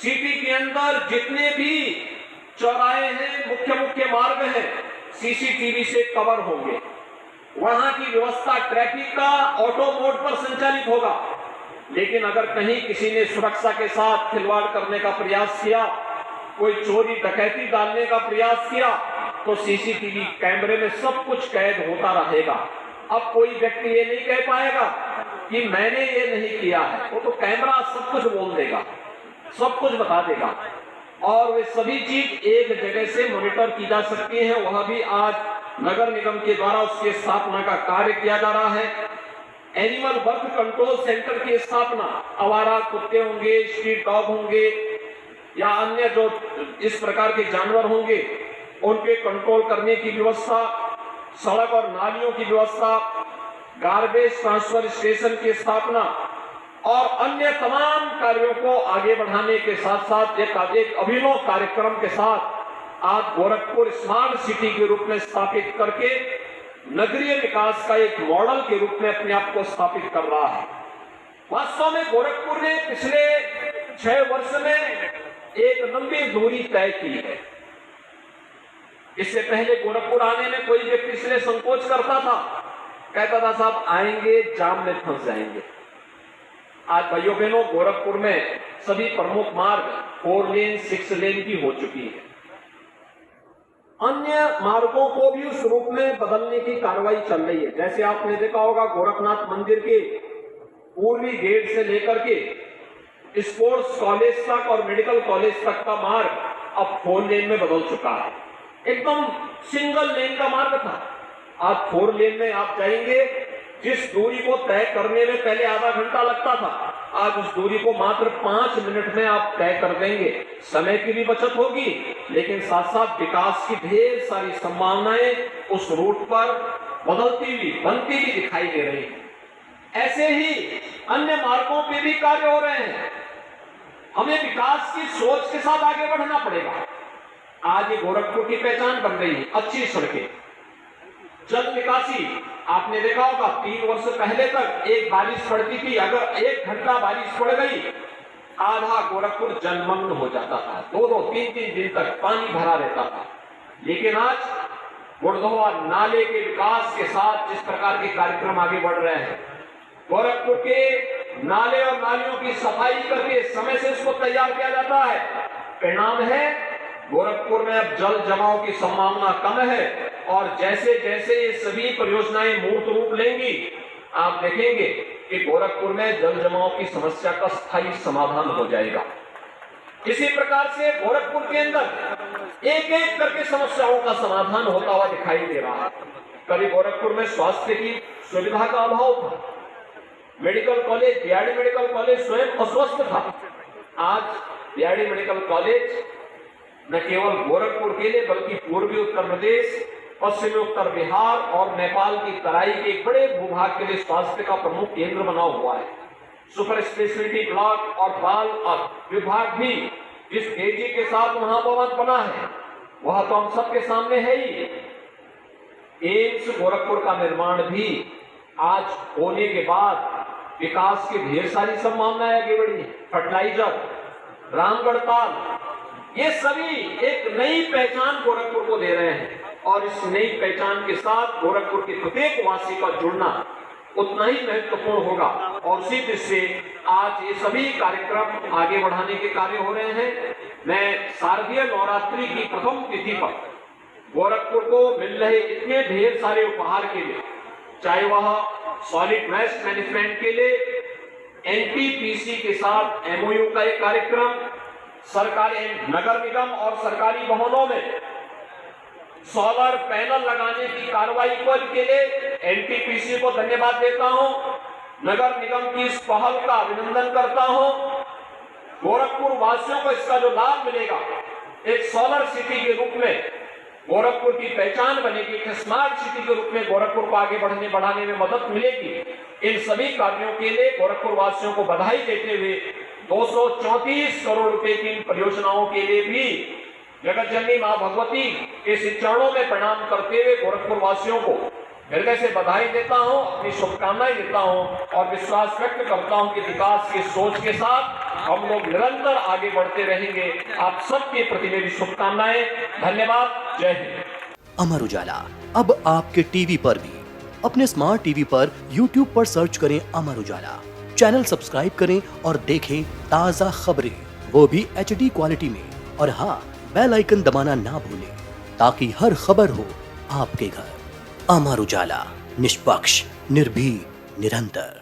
City के अंदर जितने भी चौराहे हैं, मुख्य मुख्य मार्ग हैं, सीसीटीवी से कवर होंगे। वहां की व्यवस्था ट्रैफिक का ऑटो मोड पर संचालित होगा। लेकिन अगर कहीं किसी ने सुरक्षा के साथ खिलवाड़ करने का प्रयास किया, कोई चोरी डकैती डालने का प्रयास किया, तो सीसीटीवी कैमरे में सब कुछ कैद होता रहेगा। अब कोई व्यक्ति ये नहीं कह पाएगा कि मैंने ये नहीं किया है, वो तो कैमरा सब कुछ बोल देगा, सब कुछ बता देगा। और वे सभी चीज एक जगह से मॉनिटर की जा सकती है। वह भी आज नगर निगम के द्वारा उसकी स्थापना का कार्य किया जा रहा है। एनिमल बर्थ कंट्रोल सेंटर की स्थापना, आवारा कुत्ते होंगे, स्ट्रीट डॉग होंगे या अन्य जो इस प्रकार के जानवर होंगे, उनके कंट्रोल करने की व्यवस्था, सड़क और नालियों की व्यवस्था, गार्बेज ट्रांसफर स्टेशन की स्थापना और अन्य तमाम कार्यों को आगे बढ़ाने के साथ साथ एक अभिनव कार्यक्रम के साथ आज गोरखपुर स्मार्ट सिटी के रूप में स्थापित करके नगरीय विकास का एक मॉडल के रूप में अपने आप को स्थापित कर रहा है। वास्तव में गोरखपुर ने पिछले 6 वर्ष में एक लंबी दूरी तय की है। इससे पहले गोरखपुर आने में कोई व्यक्ति इसलिए संकोच करता था, कहता था साहब आएंगे जाम में फंस जाएंगे। आज भाइयों बहनों, गोरखपुर में सभी प्रमुख मार्ग 4 लेन 6 लेन की हो चुकी है। अन्य मार्गों को भी उस रूप में बदलने की कार्रवाई चल रही है। जैसे आपने देखा होगा, गोरखनाथ मंदिर के पूर्वी गेट से लेकर के स्पोर्ट्स कॉलेज तक और मेडिकल कॉलेज तक का मार्ग अब 4 लेन में बदल चुका है। एकदम सिंगल लेन का मार्ग था, आज 4 लेन में आप जाएंगे। जिस दूरी को तय करने में पहले आधा घंटा लगता था, आज उस दूरी को मात्र 5 मिनट में आप तय कर देंगे। समय की भी बचत होगी, लेकिन साथ साथ विकास की ढेर सारी संभावनाएं उस रूट पर बदलती हुई, बनती हुई दिखाई दे रही है। ऐसे ही अन्य मार्गों पे भी कार्य हो रहे हैं। हमें विकास की सोच के साथ आगे बढ़ना पड़ेगा। आज ये गोरखपुर की पहचान बन रही है, अच्छी सड़कें, जल निकासी। आपने देखा होगा 3 वर्ष पहले तक एक बारिश पड़ती थी, अगर 1 घंटा बारिश पड़ गई, आधा गोरखपुर जलमग्न हो जाता था, 2-2, 3-3 दिन तक पानी भरा रहता था। लेकिन आज गुड़धोआ नाले के विकास के साथ जिस प्रकार के कार्यक्रम आगे बढ़ रहे हैं, गोरखपुर के नाले और नालियों की सफाई करके समय से इसको तैयार किया जाता है। परिणाम है गोरखपुर में अब जल जमाव की संभावना कम है। और जैसे जैसे ये सभी परियोजनाएं मूर्त रूप लेंगी, आप देखेंगे कि गोरखपुर में जल जमाव की समस्या का स्थायी समाधान हो जाएगा। इसी प्रकार से गोरखपुर के अंदर एक एक करके समस्याओं का समाधान होता हुआ दिखाई दे रहा है। कभी गोरखपुर में स्वास्थ्य की सुविधा का अभाव था, medical college, BRD medical college स्वयं अस्वस्थ था। आज बीआरडी मेडिकल कॉलेज न केवल गोरखपुर के लिए बल्कि पूर्वी उत्तर प्रदेश, पश्चिमी उत्तर बिहार और नेपाल की तराई के एक बड़े भूभाग के लिए स्वास्थ्य का प्रमुख केंद्र बना हुआ है। सुपर स्पेशलिटी ब्लॉक और बाल विभाग भी जिस तेजी के साथ वहां भवन बना है, वह तो हम सबके सामने है ही। एम्स गोरखपुर का निर्माण भी आज होने के बाद विकास की ढेर सारी संभावनाएं आगे बढ़ी। फर्टिलाइजर, रामगढ़ ताल, ये सभी एक नई पहचान गोरखपुर को दे रहे हैं। और इस नई पहचान के साथ गोरखपुर के प्रत्येक वासी का जुड़ना उतना ही महत्वपूर्ण होगा। और उसी दृष्टि से आज ये सभी कार्यक्रम आगे बढ़ाने के कार्य हो रहे हैं। मैं शारदीय नवरात्रि की प्रथम तिथि पर गोरखपुर को मिल रहे इतने ढेर सारे उपहार के लिए, चाहे वह सॉलिड वेस्ट मैनेजमेंट के लिए एनटीपीसी के साथ एमओयू का एक कार्यक्रम, सरकारी नगर निगम और सरकारी भवनों में सोलर पैनल लगाने की कार्रवाई के लिए एनटीपीसी को धन्यवाद देता हूं। नगर निगम की इस पहल का अभिनंदन करता हूं। गोरखपुर वासियों को इसका जो लाभ मिलेगा, एक सोलर सिटी के रूप में गोरखपुर की पहचान बनेगी, एक स्मार्ट सिटी के रूप में गोरखपुर को आगे बढ़ाने में मदद मिलेगी। इन सभी कार्यों के लिए गोरखपुर वासियों को बधाई देते हुए 234 करोड़ रुपए की इन परियोजनाओं के लिए भी जगत जननी मां भगवती के चरणों में प्रणाम करते हुए गोरखपुर वासियों को हृदय से बधाई देता हूं, अपनी शुभकामनाएं देता हूं और विश्वास व्यक्त करता हूं कि विकास की सोच के साथ हम लोग निरंतर आगे बढ़ते रहेंगे। आप सबके प्रति मेरी शुभकामनाएं। धन्यवाद। जय हिंद। अमर उजाला अब आपके टीवी पर भी। अपने स्मार्ट टीवी पर YouTube पर सर्च करें अमर उजाला, चैनल सब्सक्राइब करें और देखें ताजा खबरें, वो भी HD क्वालिटी में। और हाँ, बेल आइकन दबाना ना भूलें ताकि हर खबर हो आपके घर। अमर उजाला, निष्पक्ष, निर्भीक, निरंतर।